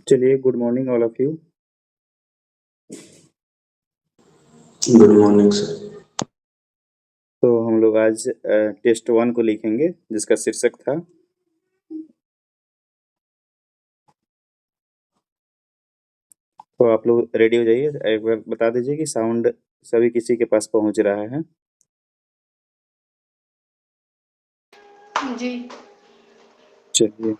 चलिए, good morning all of you. Good morning sir. तो हम लोग आज टेस्ट 1 को लिखेंगे जिसका शीर्षक था तो आप लोग रेडी हो जाइए। एक बार बता दीजिए कि साउंड सभी किसी के पास पहुंच रहा है। जी। चलिए,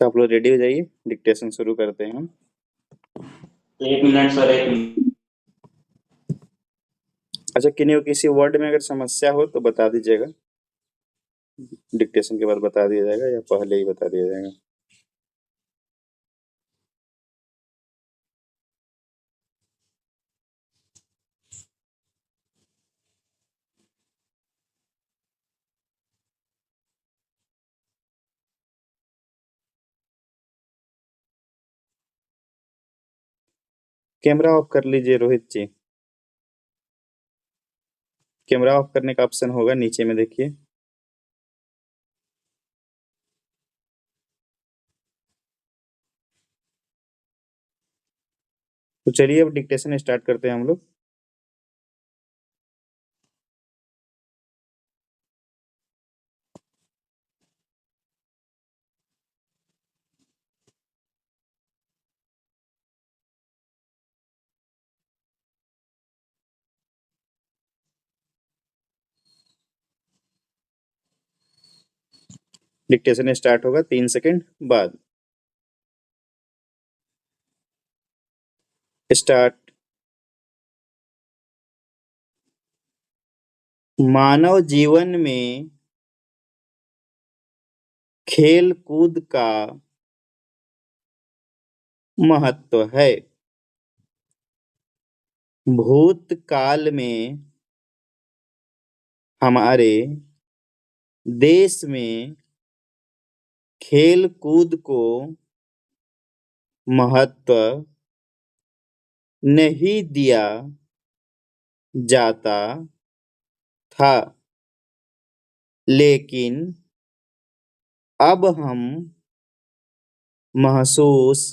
तो आप लोग रेडी हो जाइए, डिक्टेशन शुरू करते हैं हम। 1 मिनट सर, 1 मिनट। अच्छा, किसी वर्ड में अगर समस्या हो तो बता दीजिएगा, डिक्टेशन के बाद बता दिया जाएगा या पहले ही बता दिया जाएगा। कैमरा ऑफ कर लीजिए रोहित जी। कैमरा ऑफ करने का ऑप्शन होगा नीचे में, देखिए। तो चलिए अब डिक्टेशन स्टार्ट करते हैं हम लोग। डिक्टेशन स्टार्ट होगा 3 सेकंड बाद। स्टार्ट। मानव जीवन में खेल कूद का महत्व है। भूतकाल में हमारे देश में खेल कूद को महत्व नहीं दिया जाता था, लेकिन अब हम महसूस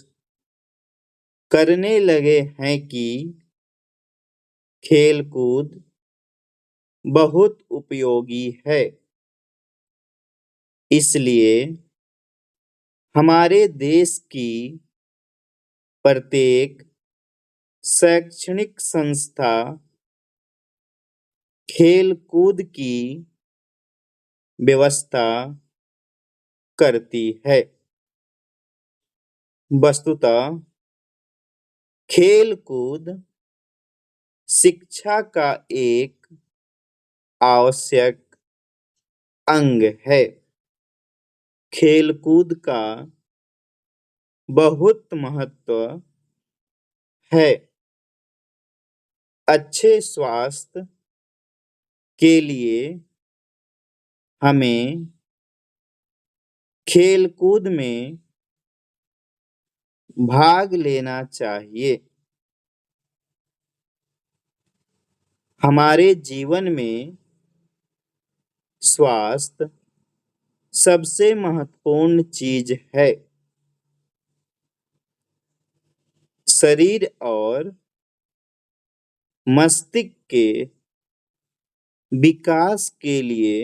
करने लगे हैं कि खेल कूद बहुत उपयोगी है। इसलिए हमारे देश की प्रत्येक शैक्षणिक संस्था खेल कूद की व्यवस्था करती है। वस्तुतः खेल कूद शिक्षा का एक आवश्यक अंग है। खेल कूद का बहुत महत्व है। अच्छे स्वास्थ्य के लिए हमें खेल कूद में भाग लेना चाहिए। हमारे जीवन में स्वास्थ्य सबसे महत्वपूर्ण चीज है। शरीर और मस्तिष्क के विकास के लिए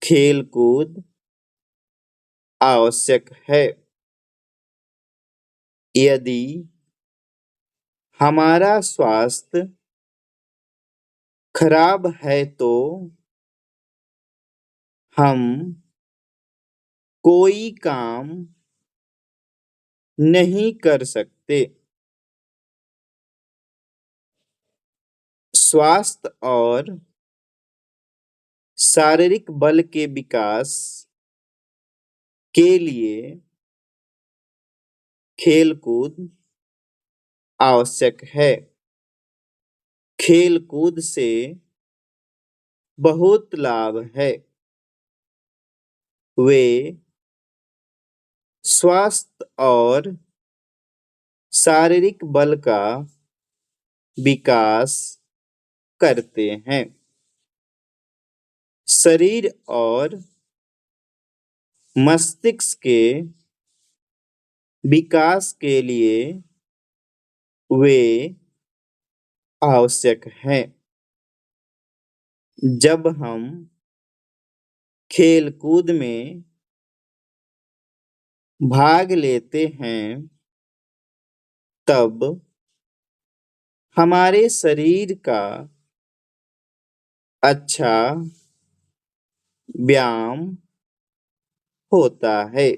खेल कूद आवश्यक है। यदि हमारा स्वास्थ्य खराब है तो हम कोई काम नहीं कर सकते। स्वास्थ्य और शारीरिक बल के विकास के लिए खेल कूद आवश्यक है। खेल कूद से बहुत लाभ है। वे स्वास्थ्य और शारीरिक बल का विकास करते हैं। शरीर और मस्तिष्क के विकास के लिए वे आवश्यक हैं। जब हम खेल कूद में भाग लेते हैं तब हमारे शरीर का अच्छा व्यायाम होता है।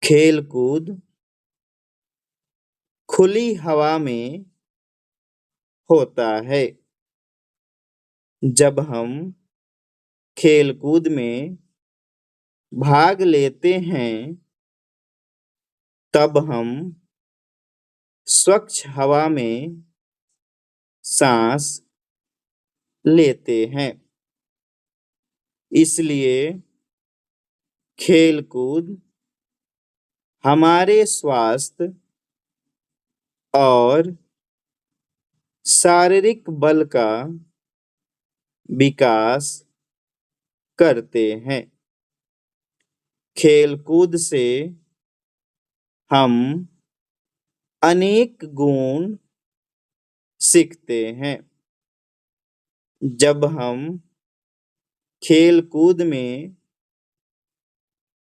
खेल कूद खुली हवा में होता है। जब हम खेल कूद में भाग लेते हैं तब हम स्वच्छ हवा में सांस लेते हैं। इसलिए खेल कूद हमारे स्वास्थ्य और शारीरिक बल का विकास करते हैं। खेल कूद से हम अनेक गुण सीखते हैं। जब हम खेल कूद में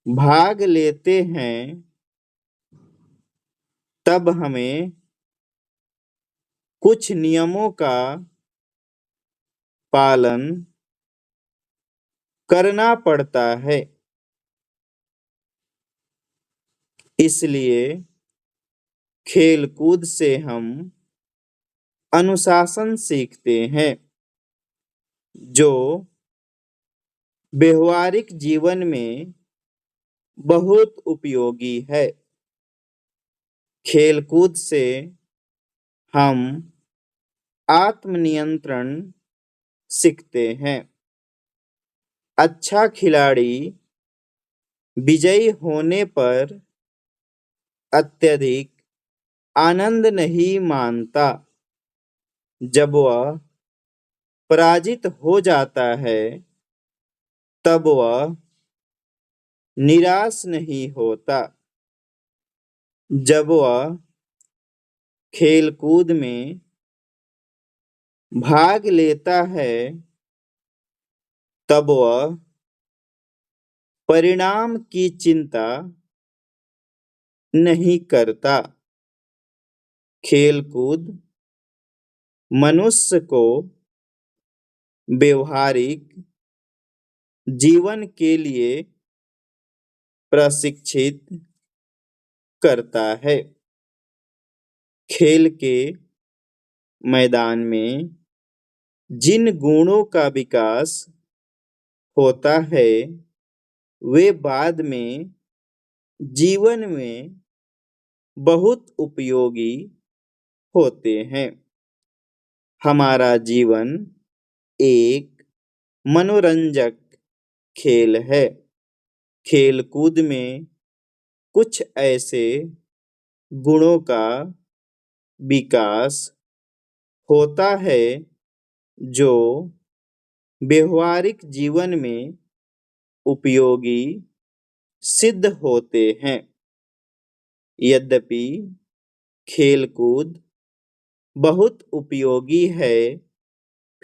भाग लेते हैं तब हमें कुछ नियमों का पालन करना पड़ता है। इसलिए खेल कूद से हम अनुशासन सीखते हैं जो व्यवहारिक जीवन में बहुत उपयोगी है। खेल कूद से हम आत्मनियंत्रण सीखते हैं। अच्छा खिलाड़ी विजयी होने पर अत्यधिक आनंद नहीं मानता। जब वह पराजित हो जाता है तब वह निराश नहीं होता। जब वह खेल कूद में भाग लेता है तब वह परिणाम की चिंता नहीं करता। खेल कूद मनुष्य को व्यवहारिक जीवन के लिए प्रशिक्षित करता है। खेल के मैदान में जिन गुणों का विकास होता है वे बाद में जीवन में बहुत उपयोगी होते हैं। हमारा जीवन एक मनोरंजक खेल है। खेल कूद में कुछ ऐसे गुणों का विकास होता है जो व्यवहारिक जीवन में उपयोगी सिद्ध होते हैं। यद्यपि खेल कूद बहुत उपयोगी है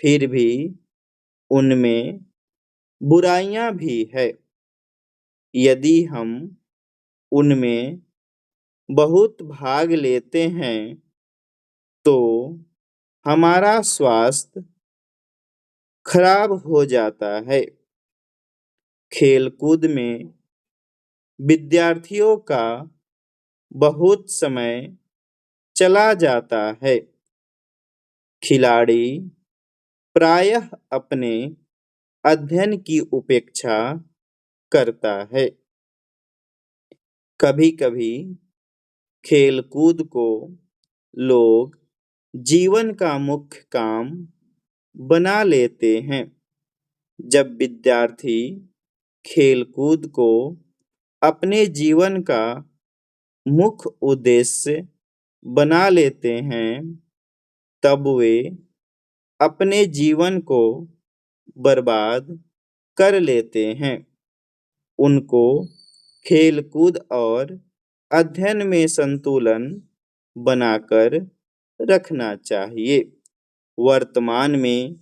फिर भी उनमें बुराइयां भी है। यदि हम उनमें बहुत भाग लेते हैं तो हमारा स्वास्थ्य खराब हो जाता है। खेल कूद में विद्यार्थियों का बहुत समय चला जाता है। खिलाड़ी प्रायः अपने अध्ययन की उपेक्षा करता है। कभी-कभी खेल कूद को लोग जीवन का मुख्य काम बना लेते हैं। जब विद्यार्थी खेलकूद को अपने जीवन का मुख्य उद्देश्य बना लेते हैं, तब वे अपने जीवन को बर्बाद कर लेते हैं। उनको खेलकूद और अध्ययन में संतुलन बनाकर रखना चाहिए। वर्तमान में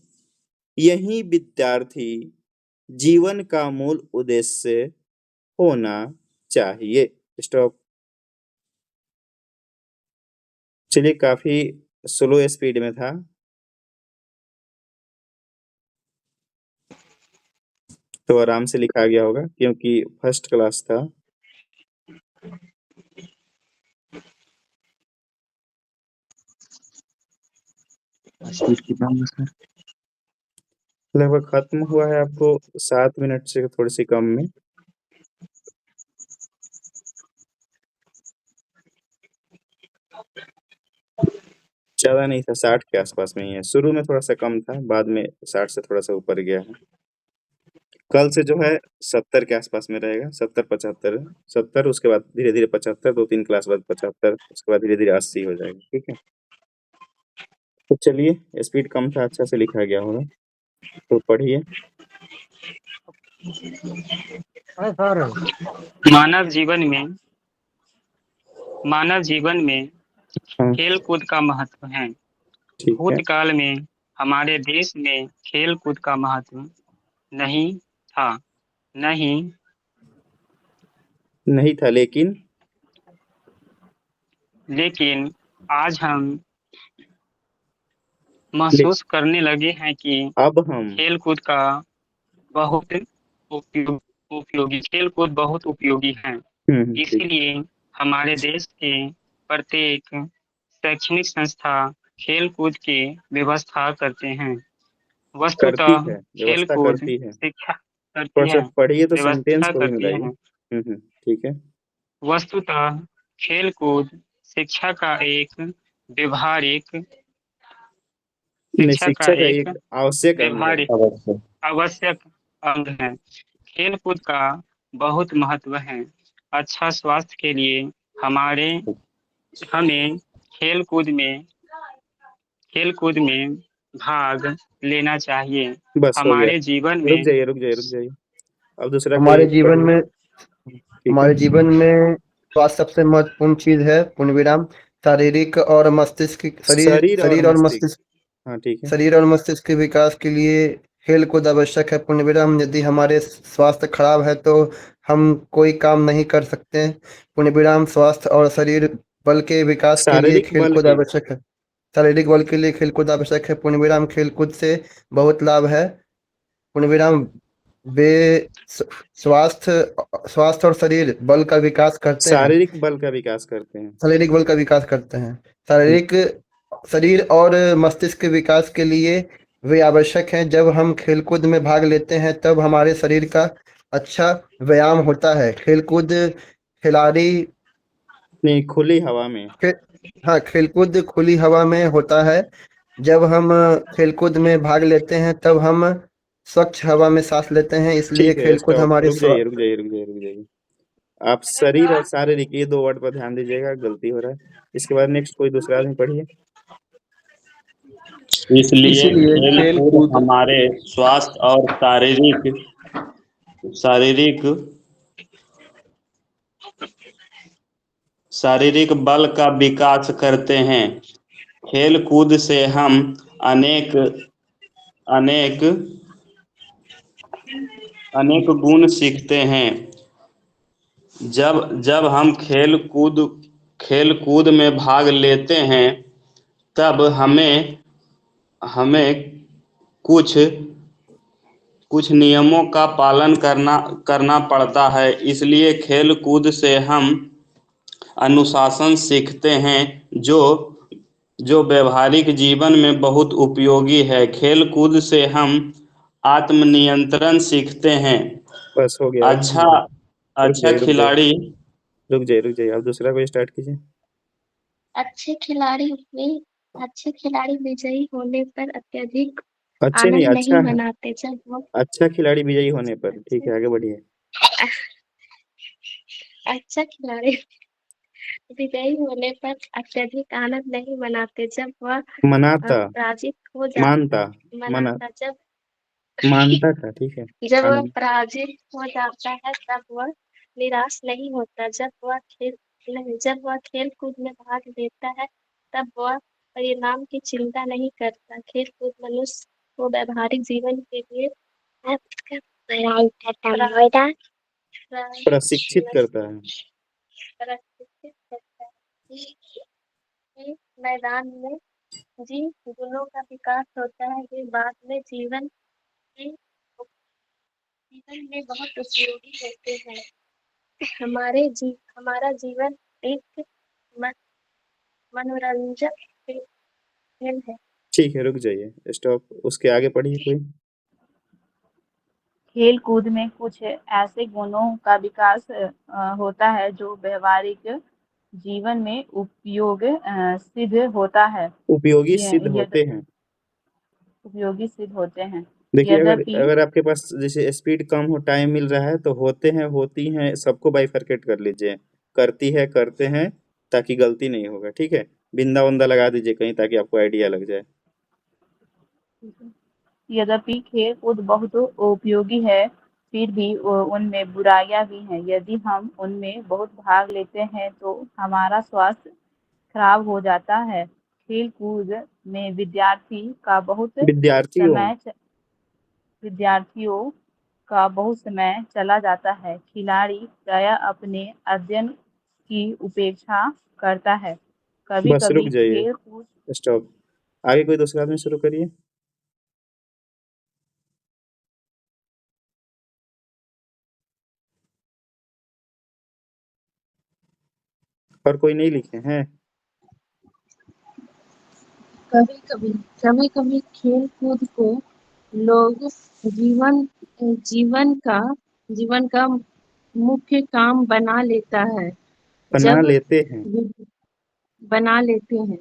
यही विद्यार्थी जीवन का मूल उद्देश्य होना चाहिए। स्टॉप। चलिए, काफी स्लो स्पीड में था, तो आराम से लिखा गया होगा क्योंकि फर्स्ट क्लास था। स्पीड कितना है सर? लगभग खत्म हुआ है, आपको 7 मिनट से थोड़ी सी कम में। ज्यादा नहीं था, 60 के आसपास में ही है। शुरू में थोड़ा सा कम था, बाद में 60 से थोड़ा सा ऊपर गया है। कल से जो है 70 के आसपास में रहेगा, 70 75 70, उसके बाद धीरे धीरे 75, 2-3 क्लास बाद 75, उसके बाद धीरे धीरे 80 हो जाएगा। ठीक है, तो चलिए, स्पीड कम था, अच्छा से लिखा गया होगा, तो पढ़िए। मानव जीवन में हाँ, खेल कूद का महत्व है। ठीक है। भूतकाल में हमारे देश में खेल कूद का महत्व नहीं था। नहीं था, लेकिन आज हम ले, महसूस करने लगे हैं कि अब हम खेल कूद का बहुत खेल कूद बहुत उपयोगी है। ठीक, इसलिए हमारे देश के प्रत्येक शैक्षणिक संस्था खेल कूद की व्यवस्था करते हैं। करती वस्तुतः है, खेल व्यवस्था कूद करती है। शिक्षा थोड़ा करती सा है, पढ़िए तो सेंटेंस व्यवस्था को भी करती मिलाइए। है। ठीक है। वस्तुतः खेल कूद शिक्षा का एक व्यवहारिक नहीं, शिक्षा का शिक्षा का एक एक आवश्यक अंग है। व्यवहारिक अवश्य। आवश्यक अंग है। खेल कूद का बहुत महत्व है। अच्छा स्वास्थ्य के लिए हमारे हमें खेल कूद में भाग लेना चाहिए। बस हो गया। हमारे जीवन रुक में जाइए, रुक जाइए, रुक जाइए। अब दूसरा कोई हमारे जीवन पढ़िए। में ठीक है। हमारे जीवन में स्वास्थ्य सबसे महत्वपूर्ण चीज है। पूर्ण विराम। शारीरिक और मस्तिष्क शरीर और शरीर और मस्तिष्क। मस्तिष्क हाँ, ठीक है। शरीर और मस्तिष्क के विकास के लिए खेल कूद आवश्यक है। पूर्ण विराम। यदि हमारे स्वास्थ्य खराब है तो हम कोई काम नहीं कर सकते हैं। पूर्ण विराम। स्वास्थ्य और शरीर बल के विकास के लिए शारीरिक खेल बल कूद के। आवश्यक है। शारीरिक बल के लिए खेल कूद आवश्यक है। पूर्ण विराम। खेल कूद से बहुत लाभ है। पूर्ण विराम। वे स्वास्थ्य स्वास्थ्य और शरीर बल का विकास करते हैं। शारीरिक बल का विकास करते हैं। शारीरिक बल का विकास करते हैं। ठीक। शारीरिक शरीर और मस्तिष्क के विकास के लिए वे आवश्यक हैं। जब हम खेलकूद में भाग लेते हैं तब हमारे शरीर का अच्छा व्यायाम होता है। खेलकूद खिलाड़ी नहीं, खुली हवा में। खे, हाँ, खेलकूद खुली हवा में होता है। जब हम खेलकूद में भाग लेते हैं तब हम स्वच्छ हवा में सांस लेते हैं। इसलिए ठीक है, खेलकूद स्टॉप। हमारे रुक जाइए, रुक जाइए, रुक जाइए, रुक जाइए। आप शरीर और शारीरिक, ये 2 वर्ड पर ध्यान दीजिएगा, गलती हो रहा है। इसके बाद नेक्स्ट कोई दूसरा आदमी पढ़िए। इसलिए इसीलिए खेल खेल कूद कूद हमारे स्वास्थ्य और शारीरिक शारीरिक बल का विकास करते हैं। खेल कूद से हम अनेक अनेक अनेक गुण सीखते हैं। जब जब हम खेल कूद में भाग लेते हैं तब हमें हमें कुछ कुछ नियमों का पालन करना पड़ता है। इसलिए खेल कूद से हम अनुशासन सीखते हैं, जो जो व्यवहारिक जीवन में बहुत उपयोगी है। खेल कूद से हम आत्मनियंत्रण सीखते हैं। बस हो गया, अच्छा रुक अच्छा जाइए, रुक जाइए, खिलाड़ी रुक जाइए, रुक जाइए। आप दूसरा कोई स्टार्ट कीजिए। अच्छे खिलाड़ी अच्छे खिलाड़ी विजयी होने पर अत्यधिक अच्छे नहीं, आनंद अच्छा नहीं है। मनाते। जब वो अच्छा खिलाड़ी विजयी होने पर। ठीक अच्छे है, आगे बढ़िए। अच्छा खिलाड़ी विजयी होने पर अत्यधिक आनंद नहीं मनाते जब वह मनाता, पराजित हो जा मानता, मना मनाता जब मानता था, ठीक है। जब वह आनंद, पराजित हो जाता है तब वह निराश नहीं होता जब वह खेल कूद में भाग लेता है तब वह परिणाम की चिंता नहीं करता खेल कूद मनुष्य को व्यवहारिक जीवन के लिए प्रशिक्षित करता है। प्रशिक्षित करता है कि मैदान में जिन गुणों का विकास होता है वे बाद में जीवन में बहुत उपयोगी होते हैं हमारा जीवन एक मन, मनोरंजक खेल है ठीक है, रुक जाइए, स्टॉप। उसके आगे पढ़िए कोई। खेल कूद में कुछ ऐसे गुणों का विकास होता है जो व्यवहारिक जीवन में उपयोग सिद्ध होता है उपयोगी सिद्ध यद होते हैं। उपयोगी सिद्ध होते हैं देखिए, अगर यद्यपि अगर आपके पास जैसे स्पीड कम हो, टाइम मिल रहा है, तो होते हैं, होती हैं, सबको बाइफरकेट कर लीजिए। करती है, करते हैं, ताकि गलती नहीं होगा, ठीक है। बिंदा उंदा लगा दीजिए कहीं, ताकि आपको आइडिया लग जाए। यद्यपि खेल कूद बहुत उपयोगी है फिर भी उनमें बुराइयां भी हैं यदि हम उनमें बहुत भाग लेते हैं तो हमारा स्वास्थ्य खराब हो जाता है खेल कूद में विद्यार्थियों, विद्यार्थियों का बहुत समय चला जाता है खिलाड़ी प्रायः अपने अध्ययन की उपेक्षा करता है कभी बस रुक कभी जाइए, खेल कूद स्टॉप। आगे कोई दूसरा आदमी शुरू करिए। और कोई नहीं लिखे हैं? कभी कभी खेल कूद को लोग जीवन का मुख्य काम बना लेता है बना जब लेते हैं। बना लेते हैं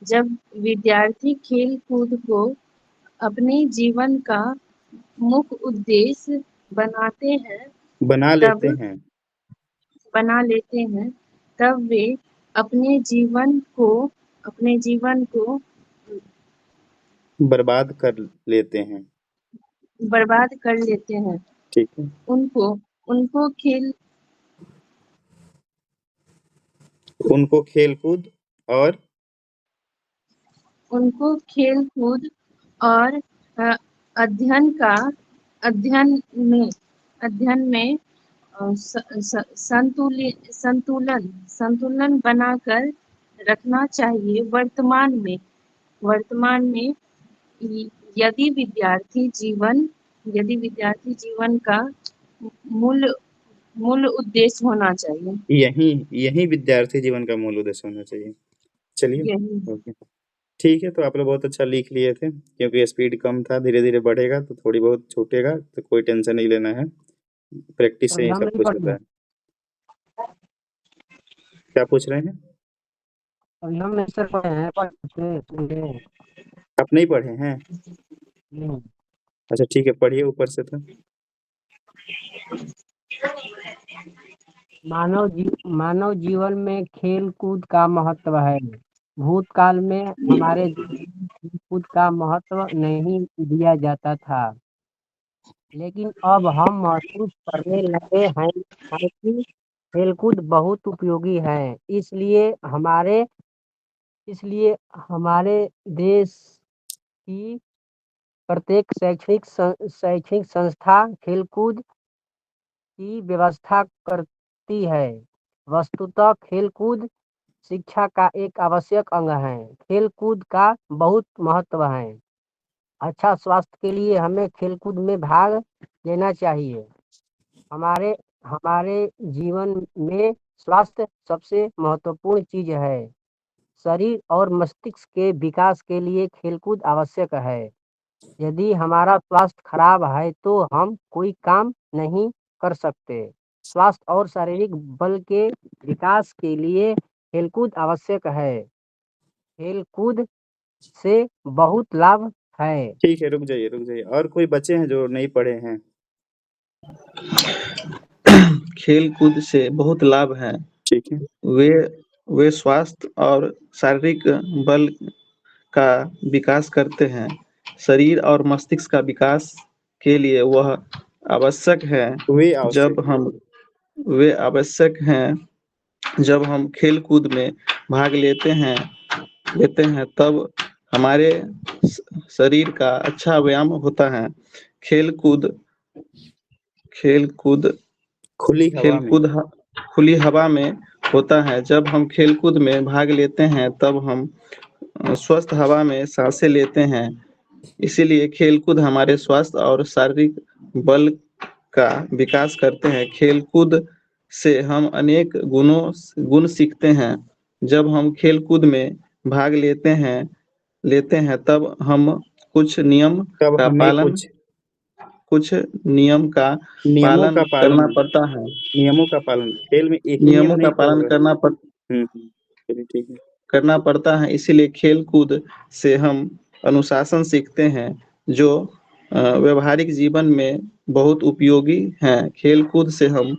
जब विद्यार्थी खेल कूद को अपने जीवन का मुख्य उद्देश्य बनाते हैं बना लेते तब हैं। बना लेते हैं तब वे अपने जीवन को बर्बाद कर लेते हैं। बर्बाद कर लेते हैं ठीक है। उनको उनको खेल उनको खेलकूद और उनको खेल कूद और अ, अध्ययन का अध्ययन में संतुलन बनाकर रखना चाहिए वर्तमान में यदि विद्यार्थी जीवन का मूल मूल उद्देश्य होना चाहिए यही विद्यार्थी जीवन का मूल उद्देश्य होना चाहिए। चलिए, यही ओके, ठीक है। तो आप लोग बहुत अच्छा लिख लिए थे, क्योंकि स्पीड कम था, धीरे धीरे बढ़ेगा तो थोड़ी बहुत छूटेगा, तो कोई टेंशन नहीं लेना है, प्रैक्टिस से ही सब कुछ होता है। क्या पूछ रहे हैं? हम नहीं सर पढ़े हैं पढ़े आप नहीं पढ़े हैं? नहीं। अच्छा ठीक है, पढ़िए ऊपर से तो। मानव जीवन में खेल कूद का महत्व है भूतकाल में हमारे खेल कूद का महत्व नहीं दिया जाता था लेकिन अब हम महसूस करने लगे हैं कि खेलकूद बहुत उपयोगी है इसलिए हमारे देश की प्रत्येक शैक्षणिक संस्था खेलकूद की व्यवस्था करती है वस्तुतः खेलकूद शिक्षा का एक आवश्यक अंग है खेलकूद का बहुत महत्व है अच्छा स्वास्थ्य के लिए हमें खेलकूद में भाग लेना चाहिए हमारे हमारे जीवन में स्वास्थ्य सबसे महत्वपूर्ण चीज है शरीर और मस्तिष्क के विकास के लिए खेलकूद आवश्यक है यदि हमारा स्वास्थ्य खराब है तो हम कोई काम नहीं कर सकते स्वास्थ्य और शारीरिक बल के विकास के लिए खेलकूद आवश्यक है खेलकूद से बहुत लाभ है ठीक है, रुक जाइए, और कोई बच्चे हैं जो नहीं पढ़े हैं? खेल कूद से बहुत लाभ हैं। ठीक है। वे स्वास्थ्य और शारीरिक बल का विकास करते हैं। शरीर और मस्तिष्क का विकास के लिए वह आवश्यक है। वे आवश्यक हैं। वे आवश्यक हैं जब हम खेल कूद में भाग लेते हैं तब हमारे शरीर का अच्छा व्यायाम होता है। खेल कूद खुली हवा में होता है। जब हम खेल कूद में भाग लेते हैं तब हम स्वस्थ हवा में सांसें लेते हैं। इसीलिए खेल कूद हमारे स्वास्थ्य और शारीरिक बल का विकास करते हैं। खेल कूद से हम अनेक गुण सीखते हैं। जब हम खेल कूद में भाग लेते हैं तब हम कुछ नियम का पालन करना पड़ता है। नियमों का पालन खेल में एक ही नियम नियमों का नहीं पालन ठीक है। करना पड़ता है। इसीलिए खेल कूद से हम अनुशासन सीखते हैं जो व्यवहारिक जीवन में बहुत उपयोगी हैं। खेल कूद से हम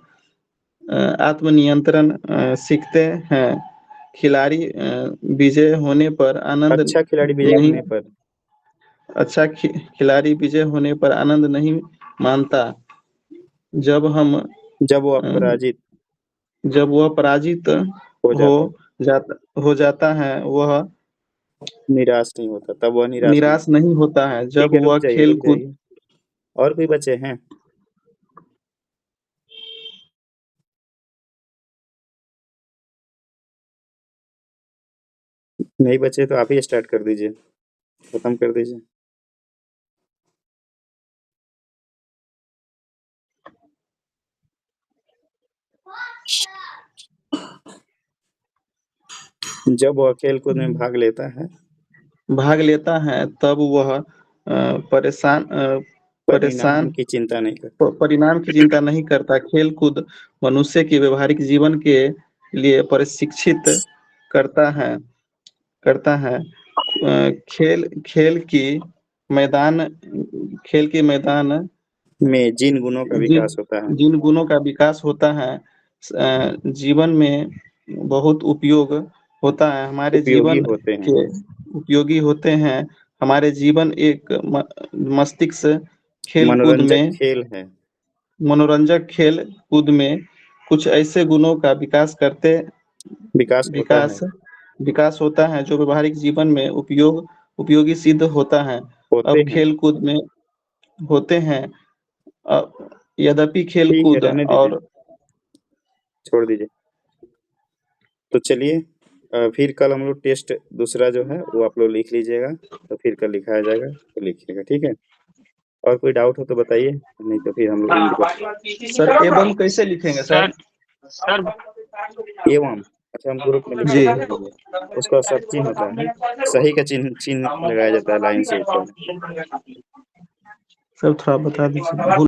आत्मनियंत्रण सीखते हैं। खिलाड़ी विजय होने पर आनंद अच्छा खिलाड़ी विजय होने पर अच्छा खिलाड़ी विजय होने पर आनंद नहीं मानता। जब वह पराजित हो जाता है वह निराश नहीं होता। तब वह निराश नहीं होता है। जब वह खेल कूद और कोई बच्चे हैं? नहीं बचे तो आप ही स्टार्ट कर दीजिए, खत्म कर दीजिए। जब वह खेल कूद में भाग लेता है तब वह परिणाम की चिंता नहीं करता। खेल कूद मनुष्य के व्यवहारिक जीवन के लिए प्रशिक्षित करता है। खेल के मैदान में जिन गुणों का विकास होता है जीवन में बहुत उपयोग होता है। हमारे जीवन के उपयोगी होते हैं। हमारे जीवन एक मस्तिष्क मनोरंजक खेल कूद में कुछ ऐसे गुणों का विकास होता है जो व्यवहारिक जीवन में उपयोगी सिद्ध होता है। अब खेल कूद में होते हैं। यद्यपि खेल कूद और छोड़ दीजिए। तो चलिए फिर कल हम लोग टेस्ट दूसरा जो है वो आप लोग लिख लीजिएगा, तो फिर कल लिखाया जाएगा तो लिखिएगा, ठीक है। और कोई डाउट हो तो बताइए, नहीं तो फिर हम लोग सर एवं कैसे लिखेंगे सर? एवं अच्छा हम ग्रुप में लिखेंगे। उसका सब चिन्ह होता है, सही का चिन्ह लगाया जाता है लाइन से ऊपर। सर थोड़ा बता दीजिए।